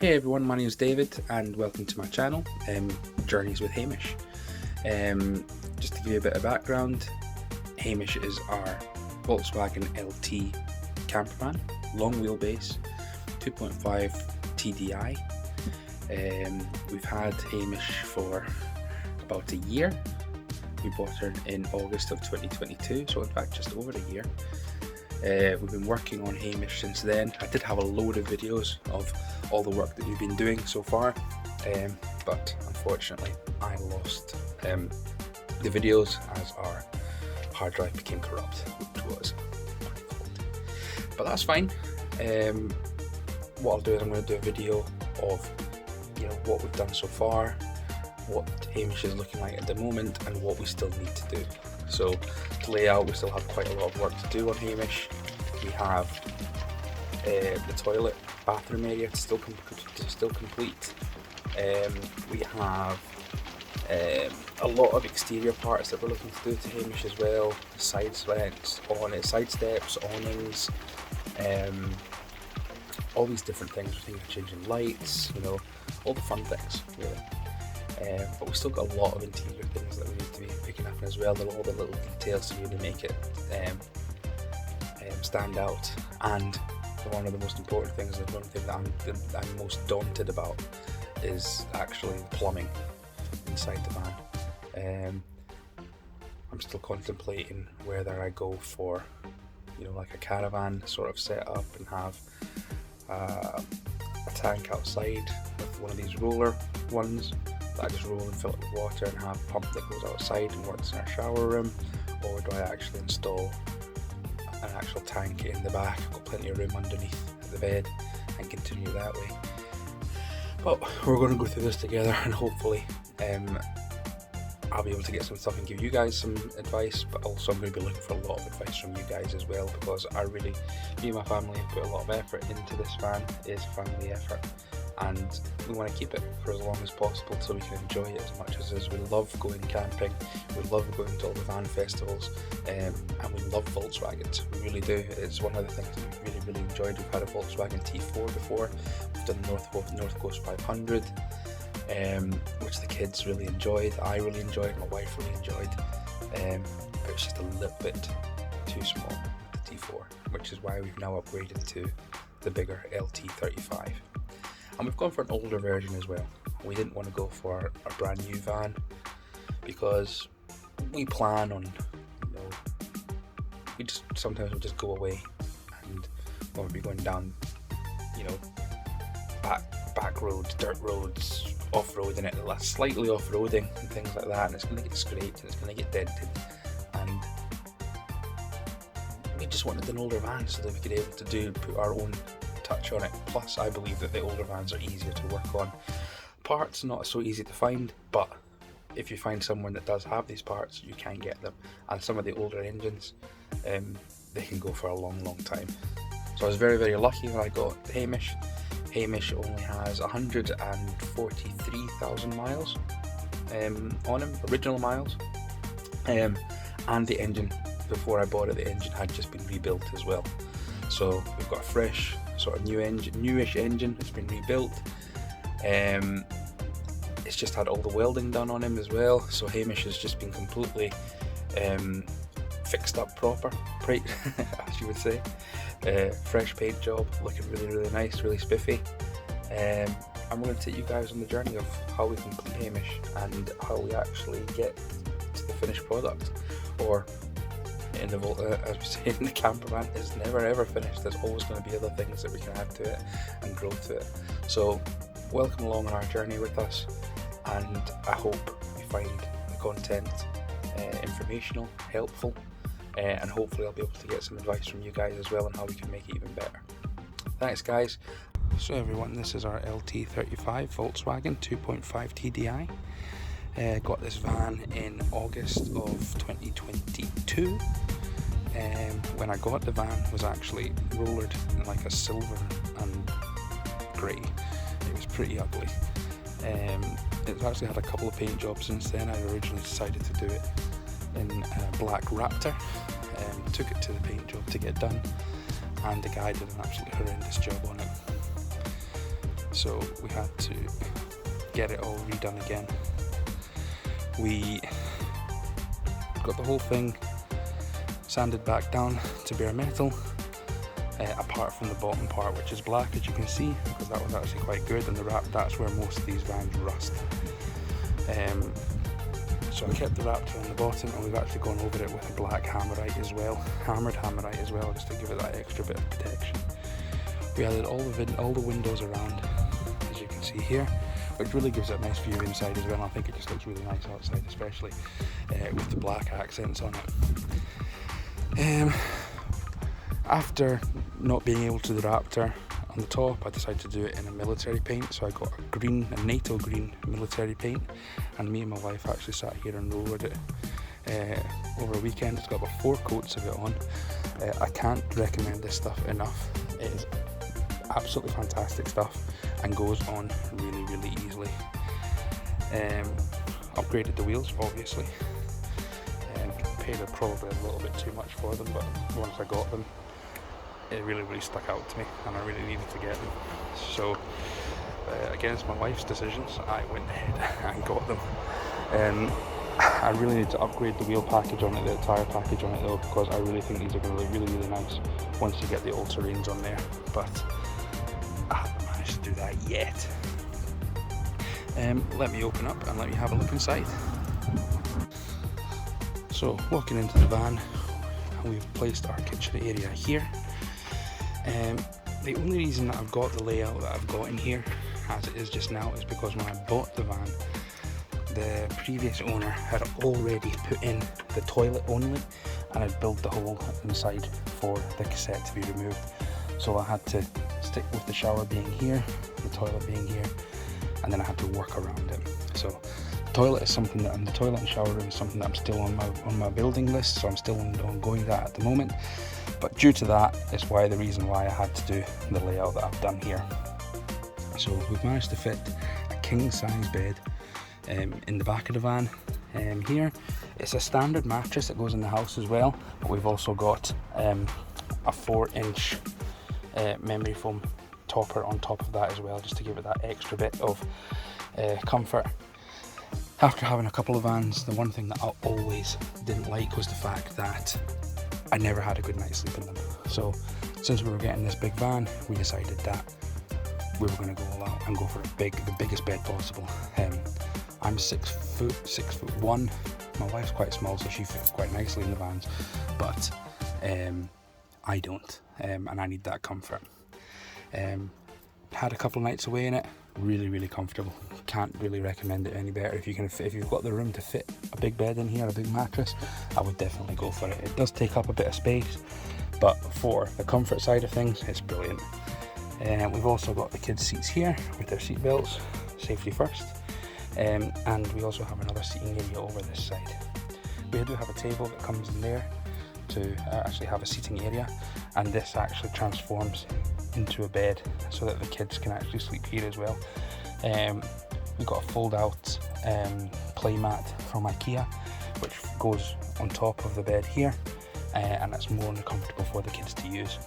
Hey everyone, my name is David and welcome to my channel, Journeys with Hamish. Just to give you a bit of background, Hamish is our Volkswagen LT campervan, long wheelbase, 2.5 TDI. We've had Hamish for about a year. We bought her in August of 2022, so in fact just over a year. We've been working on Hamish since then. I did have a load of videos of all the work that we've been doing so far, but unfortunately I lost the videos as our hard drive became corrupt, which was my fault. But that's fine. What I'll do is I'm going to do a video of what we've done so far, what Hamish is looking like at the moment, and what we still need to do. So to lay out, we still have quite a lot of work to do on Hamish. We have the toilet, bathroom area to still complete. We have a lot of exterior parts that we're looking to do to Hamish as well. Side steps, awnings, all these different things. We're thinking of changing lights, all the fun things really. But we've still got a lot of interior things that we need to be picking up as well. There are all the little details to really make it stand out. And one of the most important things, the one thing that I'm most daunted about, is actually the plumbing inside the van. I'm still contemplating whether I go for, like a caravan sort of setup and have a tank outside with one of these roller ones that I just roll and fill it with water and have a pump that goes outside and works in our shower room, or do I actually install an actual tank in the back? I've got plenty of room underneath the bed and continue that way. But we're going to go through this together, and hopefully I'll be able to get some stuff and give you guys some advice, but also I'm going to be looking for a lot of advice from you guys as well, because me and my family have put a lot of effort into this van. It is family effort, and we want to keep it for as long as possible so we can enjoy it as much as us. We love going camping, we love going to all the van festivals, and we love Volkswagens. We really do. It's one of the things that we really enjoyed. We've had a Volkswagen T4 before. We've done the North Coast 500, which the kids really enjoyed. I really enjoyed. My wife really enjoyed. But it's just a little bit too small, the T4, which is why we've now upgraded to the bigger LT35. And we've gone for an older version as well. We didn't want to go for a brand new van because we plan on, sometimes we'll just go away and we'll be going down, back roads, dirt roads, off-roading it, slightly off-roading and things like that, and it's going to get scraped and it's going to get dented, and we just wanted an older van so that we could be able to put our own touch on it. Plus, I believe that the older vans are easier to work on. Parts not so easy to find, but if you find someone that does have these parts, you can get them. And some of the older engines, they can go for a long time. So I was very lucky when I got Hamish. Hamish only has 143,000 miles on him, original miles, and the engine, before I bought it, the engine had just been rebuilt as well. So we've got a fresh sort of newish engine. It's been rebuilt. It's just had all the welding done on him as well. So Hamish has just been completely fixed up proper, as you would say. Fresh paint job, looking really nice, really spiffy. And we're going to take you guys on the journey of how we complete Hamish and how we actually get to the finished product. Or in the as we say in the campervan, is never ever finished. There's always going to be other things that we can add to it and grow to it. So welcome along on our journey with us, and I hope you find the content informational, helpful, and hopefully I'll be able to get some advice from you guys as well on how we can make it even better. Thanks guys. So everyone, this is our LT35 Volkswagen 2.5 TDI. Got this van in August of 2022. When I got the van, it was actually rollered in like a silver and grey. It was pretty ugly. It's actually had a couple of paint jobs since then. I originally decided to do it in black Raptor. Took it to the paint job to get done, and the guy did an absolutely horrendous job on it. so we had to get it all redone again. We got the whole thing sanded back down to bare metal, apart from the bottom part, which is black, as you can see, because that was actually quite good, and that's where most of these vans rust. So I kept the Raptor on the bottom, and we've actually gone over it with a black hammerite as well, hammered hammerite as well, just to give it that extra bit of protection. We added all the windows around, as you can see here, which really gives it a nice view inside as well. I think it just looks really nice outside, especially with the black accents on it. After not being able to do the Raptor on the top, I decided to do it in a military paint, so I got a NATO green military paint, and me and my wife actually sat here and rolled it over a weekend. It's got about 4 coats of it on. I can't recommend this stuff enough. It is absolutely fantastic stuff and goes on really, really easily. Upgraded the wheels, obviously. Paid probably a little bit too much for them, but once I got them, it really stuck out to me, and I really needed to get them. So against my wife's decisions, I went ahead and got them. I really need to upgrade the wheel package on it, the tyre package on it though, because I really think these are going to look really nice once you get the all-terrains on there, but I haven't managed to do that yet. Let me open up and let me have a look inside. So walking into the van, we've placed our kitchen area here. The only reason that I've got the layout that I've got in here as it is just now is because when I bought the van, the previous owner had already put in the toilet only, and had built the hole inside for the cassette to be removed. So I had to stick with the shower being here, the toilet being here, and then I had to work around it. So the toilet is something that, and the toilet and shower room is something that I'm still on my building list, so I'm still ongoing that at the moment. But due to that is the reason why I had to do the layout that I've done here. So we've managed to fit a king size bed in the back of the van. Here it's a standard mattress that goes in the house as well, but we've also got a 4-inch memory foam topper on top of that as well, just to give it that extra bit of comfort. After having a couple of vans, the one thing that I always didn't like was the fact that I never had a good night's sleep in them. So since we were getting this big van, we decided that we were going to go all out and go for the biggest bed possible. I'm 6'1". My wife's quite small, so she fits quite nicely in the vans, but I don't, and I need that comfort. Had a couple of nights away in it, really comfortable. Can't really recommend it any better. If you've got the room to fit a big bed in here, a big mattress, I would definitely go for it. It does take up a bit of space, but for the comfort side of things, it's brilliant. We've also got the kids' seats here with their seat belts, safety first, and we also have another seating area over this side. We do have a table that comes in there to actually have a seating area, and this actually transforms into a bed so that the kids can actually sleep here as well. We've got a fold out play mat from IKEA, which goes on top of the bed here, and that's more than comfortable for the kids to use.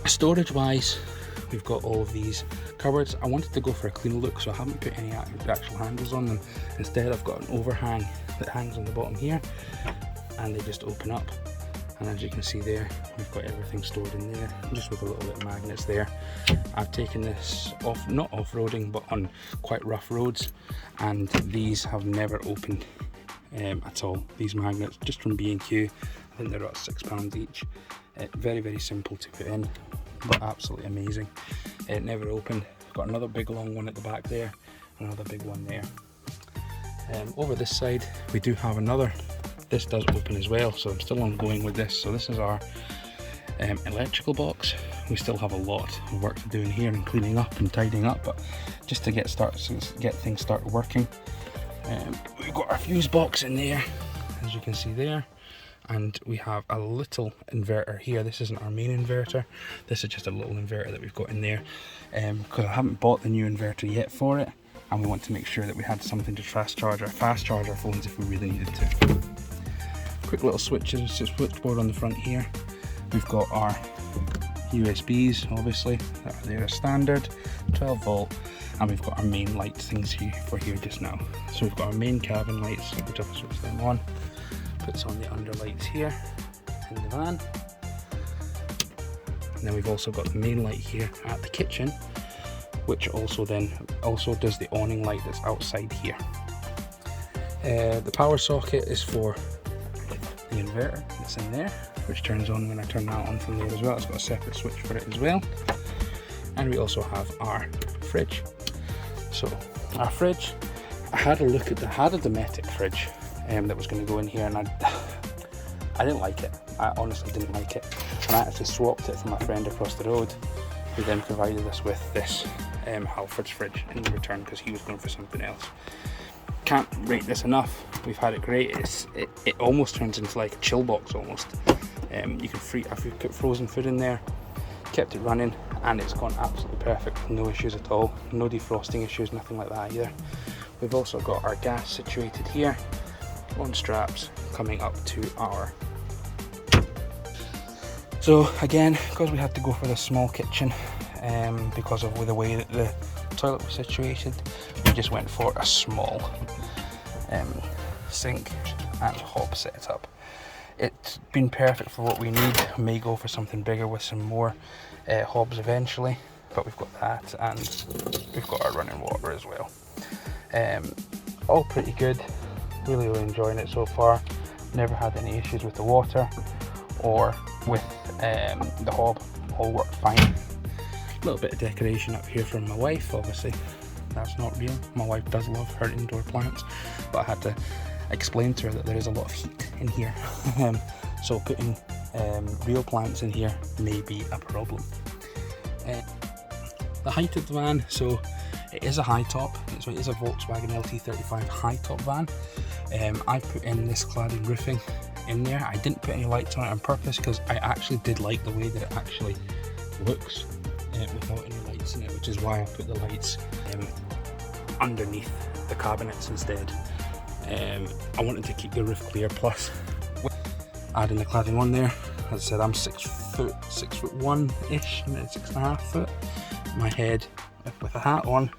Storage wise, we've got all of these cupboards. I wanted to go for a clean look, so I haven't put any actual handles on them. Instead, I've got an overhang that hangs on the bottom here, and they just open up. And as you can see there, we've got everything stored in there, just with a little bit of magnets there. I've taken this off, not off-roading, but on quite rough roads, and these have never opened at all. These magnets, just from B&Q, I think they're about £6 each. Very simple to put in, but absolutely amazing. It never opened. Got another big long one at the back there, another big one there. Over this side, we do have another. This does open as well, so I'm still ongoing with this. So this is our electrical box. We still have a lot of work to do in here and cleaning up and tidying up, but just to get things started working. We've got our fuse box in there, as you can see there, and we have a little inverter here. This isn't our main inverter, this is just a little inverter that we've got in there, because I haven't bought the new inverter yet for it, and we want to make sure that we had something to fast charge our phones if we really needed to. Quick little switchboard on the front here. We've got our USBs, obviously, that are there as standard, 12 volt, and we've got our main light things here for here just now. So we've got our main cabin lights, which I'll switch them on, puts on the under lights here in the van. And then we've also got the main light here at the kitchen, which also does the awning light that's outside here. The power socket is for the inverter that's in there, which turns on when I turn that on from there as well. It's got a separate switch for it as well. And we also have our fridge. So our fridge, I had a Dometic fridge that was going to go in here, and I didn't like it. I honestly didn't like it, and I actually swapped it from a friend across the road, who then provided us with this Halford's fridge in return because he was going for something else. Can't rate this enough. We've had it great. It almost turns into like a chill box almost. You can I've put frozen food in there, kept it running, and it's gone absolutely perfect. No issues at all. No defrosting issues, nothing like that either. We've also got our gas situated here on straps coming up to our. So again, because we had to go for this small kitchen, because of the way that the toilet was situated, we just went for a small sink and hob setup. It's been perfect for what we need. We may go for something bigger with some more hobs eventually, but we've got that, and we've got our running water as well. All pretty good. Really enjoying it so far. Never had any issues with the water or with the hob. All worked fine. A little bit of decoration up here from my wife. Obviously that's not real. My wife does love her indoor plants, but I had to explain to her that there is a lot of heat in here. So putting real plants in here may be a problem. The height of the van, so it is a high top. So it is a Volkswagen LT35 high top van. I put in this cladding roofing in there. I didn't put any lights on it on purpose because I actually did like the way that it actually looks without any lights in it, which is why I put the lights underneath the cabinets instead. I wanted to keep the roof clear, plus adding the cladding on there. As I said, I'm 6'1" ish, 6.5 foot. My head, with a hat on,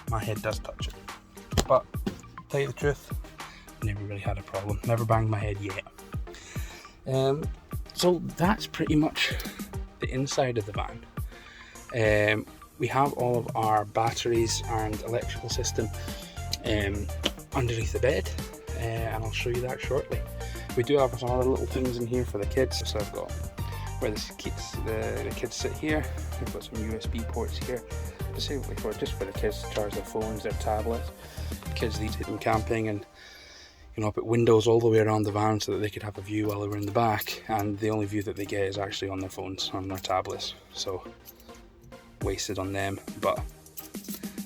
my head does touch it. But to tell you the truth, never really had a problem. Never banged my head yet. So that's pretty much the inside of the van. We have all of our batteries and electrical system underneath the bed, and I'll show you that shortly. We do have some other little things in here for the kids. So I've got where the kids sit here. We've got some USB ports here, specifically just for the kids to charge their phones, their tablets. Kids need to take them camping, and I put windows all the way around the van so that they could have a view while they were in the back, and the only view that they get is actually on their phones, on their tablets. So wasted on them, but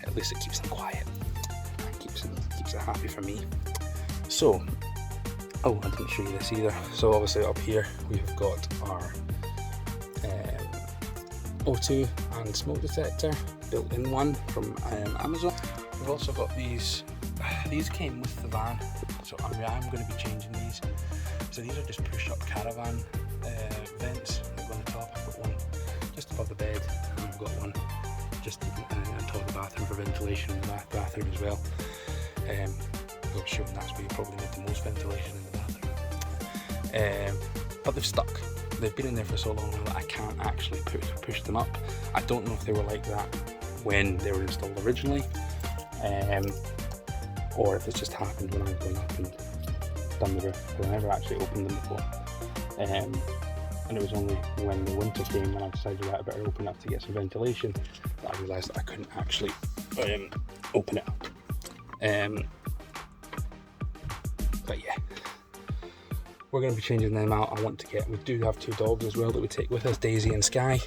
at least it keeps them quiet and keeps it happy for me. So, oh, I didn't show you this either. So obviously up here we've got our O2 and smoke detector, built-in one from Amazon. We've also got these came with the van, so I'm going to be changing these. So these are just push-up caravan vents that go on the top. I've got one just above the bed, and I've got one just on top of the bathroom for ventilation in the bathroom as well. I'm assuming that's where you probably need the most ventilation in the bathroom. But they've stuck. They've been in there for so long now that I can't actually push them up. I don't know if they were like that when they were installed originally, or if it's just happened when I've gone up and done the roof, because I never actually opened them before. And it was only when the winter came and I decided that I better open up to get some ventilation that I realised that I couldn't actually open it up. But yeah, we're going to be changing them out. We do have two dogs as well that we take with us, Daisy and Sky,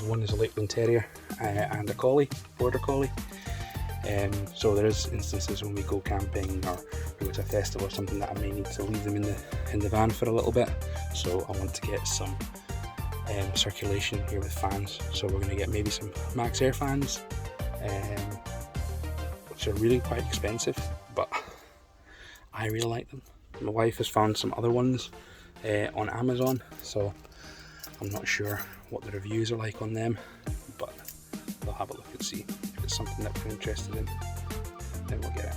one is a Lakeland Terrier and a collie, border collie. So there is instances when we go camping or we go to a festival or something that I may need to leave them in the van for a little bit. So I want to get some circulation here with fans. So we're going to get maybe some Max Air fans, which are really quite expensive, but I really like them. My wife has found some other ones on Amazon, so I'm not sure what the reviews are like on them, but we'll have a look and see if it's something that we're interested in, then we'll get it.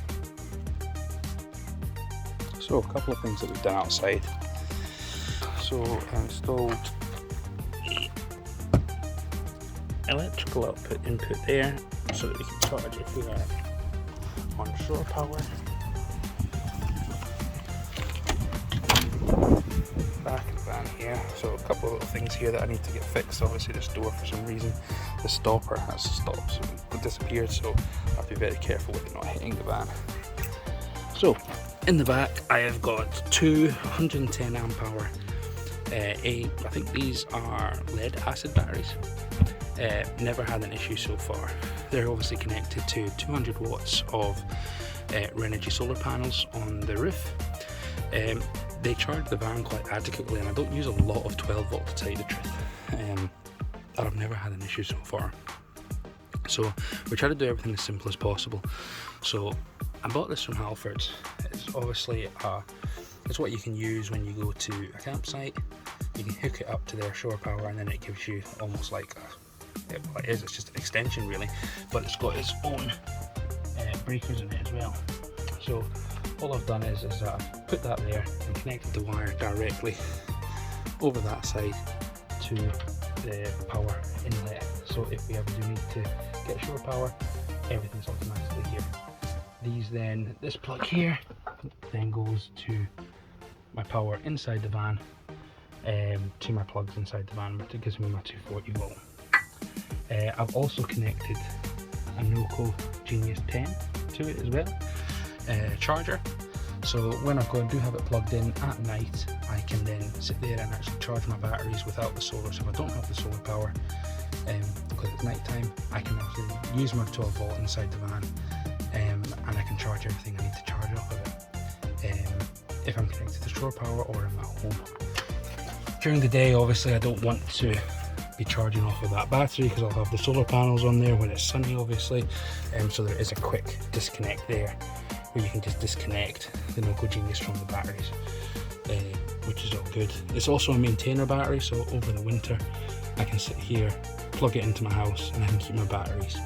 So a couple of things that we've done outside. So I installed electrical output input there so that we can charge if we are on shore power. Back of the van here, so a couple of little things here that I need to get fixed. Obviously this door, for some reason the stopper has stopped, so it disappeared, so I have to be very careful with it not hitting the van. So in the back I have got two 110 amp hour I think these are lead acid batteries. Never had an issue so far. They're obviously connected to 200 watts of Renogy solar panels on the roof. They charge the van quite adequately, and I don't use a lot of 12 volt to tell you the truth. And I've never had an issue so far. So we try to do everything as simple as possible. So I bought this from Halfords. It's obviously it's what you can use when you go to a campsite. You can hook it up to their shore power, and then it gives you almost like it's just an extension really, but it's got its own breakers in it as well. So all I've done is I've put that there and connected the wire directly over that side to the power inlet. So if we ever do need to get shore power, everything's automatically here. This plug here then goes to my power inside the van, to my plugs inside the van, but it gives me my 240 volt. I've also connected a Noco Genius 10 to it as well, charger. So when I do have it plugged in at night, I can then sit there and actually charge my batteries without the solar. So if I don't have the solar power, because it's night time, I can actually use my 12 volt inside the van, and I can charge everything I need to charge off of it, if I'm connected to shore power or I'm at home. During the day, obviously I don't want to be charging off of that battery because I'll have the solar panels on there when it's sunny, obviously, so there is a quick disconnect there where you can just disconnect the Noco Genius from the batteries, which is all good. It's also a maintainer battery, so over the winter I can sit here, plug it into my house, and I can keep my batteries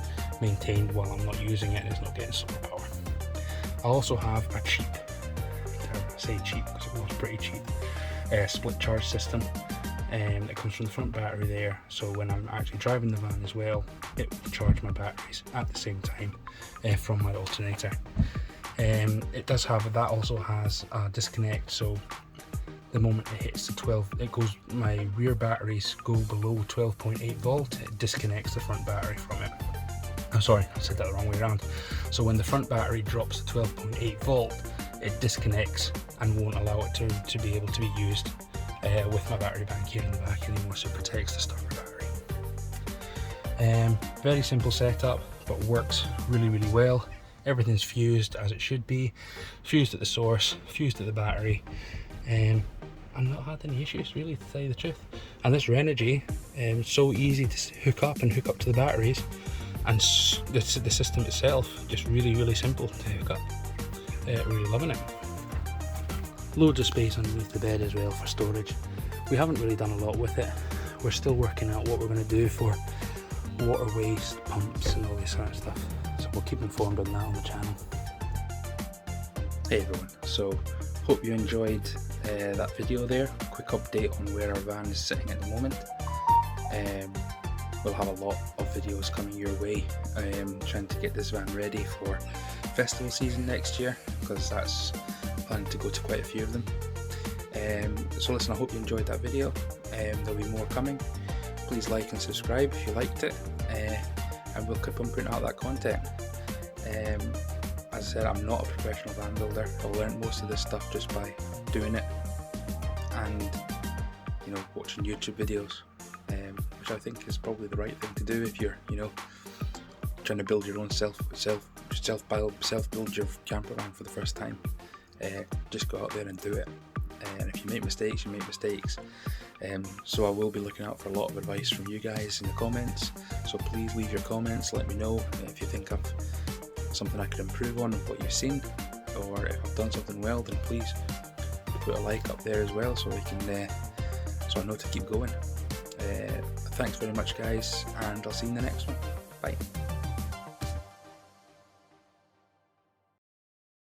maintained while I'm not using it and it's not getting solar power. I also have a cheap, I say cheap because it was pretty cheap, split charge system. It comes from the front battery there, so when I'm actually driving the van as well, it will charge my batteries at the same time from my alternator. It does have, that also has a disconnect, so the moment it hits the 12, my rear batteries go below 12.8 volt, it disconnects the front battery from it. I'm sorry, I said that the wrong way around. So when the front battery drops to 12.8 volt, it disconnects and won't allow it to be able to be used with my battery bank here in the back anymore, so it protects the starter battery. Very simple setup, but works really, really well. Everything's fused as it should be, fused at the source, fused at the battery, and I've not had any issues really, to tell you the truth. And this Renogy, so easy to hook up to the batteries, and the system itself just really, really simple to hook up. Really loving it. Loads of space underneath the bed as well for storage. We haven't really done a lot with it. We're still working out what we're going to do for water waste, pumps and all this sort of stuff. So we'll keep informed on that on the channel. Hey everyone, so hope you enjoyed that video there. A quick update on where our van is sitting at the moment. We'll have a lot of videos coming your way, trying to get this van ready for festival season next year, because that's planning to go to quite a few of them. So listen, I hope you enjoyed that video. There'll be more coming. Please like and subscribe if you liked it, and we'll keep on putting out that content. As I said, I'm not a professional van builder. I learned most of this stuff just by doing it and watching YouTube videos, which I think is probably the right thing to do if you're trying to build your own self build your camper van for the first time. Just go out there and do it, and if you make mistakes, you make mistakes. So I will be looking out for a lot of advice from you guys in the comments, so please leave your comments, let me know if you think I've something I could improve on what you've seen, or if I've done something well, then please put a like up there as well, so we can so I know to keep going. Thanks very much, guys, and I'll see you in the next one. Bye.